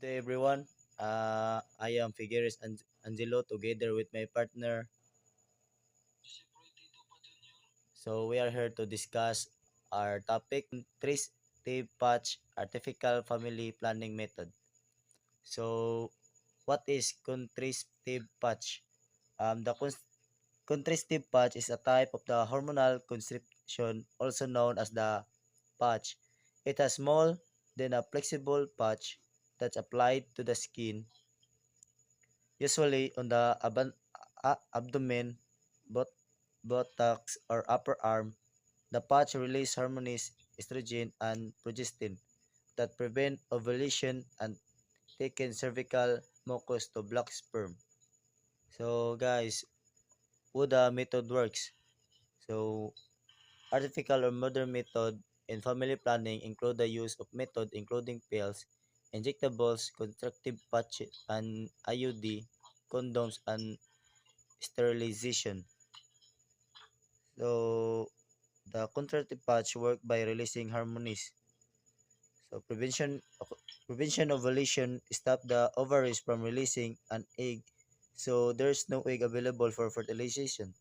day, everyone. I am Figueres Angelo together with my partner. So we are here to discuss our topic, contrastive patch artificial family planning method. So what is contrastive patch? The contrastive patch is a type of the hormonal constriction, also known as the patch. It has small, then a flexible patch that's applied to the skin, usually on the abdomen, bot- buttocks, or upper arm. The patch releases hormones estrogen and progestin that prevent ovulation and thicken cervical mucus to block sperm. So guys, how the method works? So artificial or modern method in family planning include the use of method including pills, injectables, contraceptive patch, and IUD, condoms, and sterilization. So the contraceptive patch work by releasing hormones. So prevention of ovulation stop the ovaries from releasing an egg, so there's no egg available for fertilization.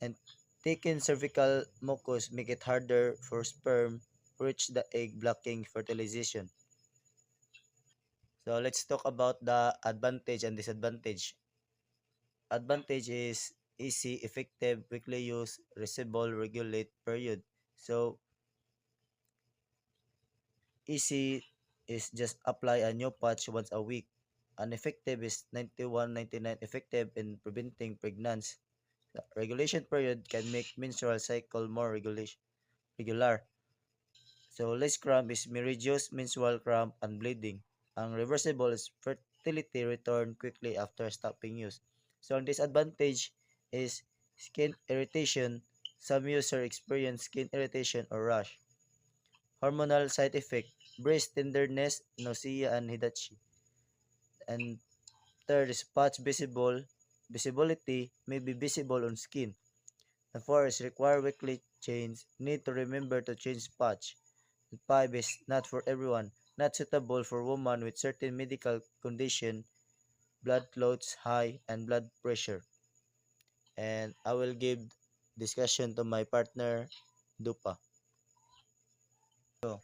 And thicken cervical mucus make it harder for sperm to reach the egg, blocking fertilization. So let's talk about the advantage and disadvantage. Advantage is easy, effective, weekly use, reversible, regulate period. So easy is just apply a new patch once a week. And effective is 91-99 effective in preventing pregnancy. The regulation period can make menstrual cycle more regular. So less cramp is may reduce menstrual cramp and bleeding. Ang reversible is fertility return quickly after stopping use. So ang disadvantage is skin irritation. Some user experience skin irritation or rash. Hormonal side effect, breast tenderness, nausea, and hidachi. And third is patch visibility may be visible on skin. And four is require weekly change, need to remember to change patch. And five is not for everyone, not suitable for women with certain medical condition, blood clots high, and blood pressure. And I will give discussion to my partner, Dupa. So,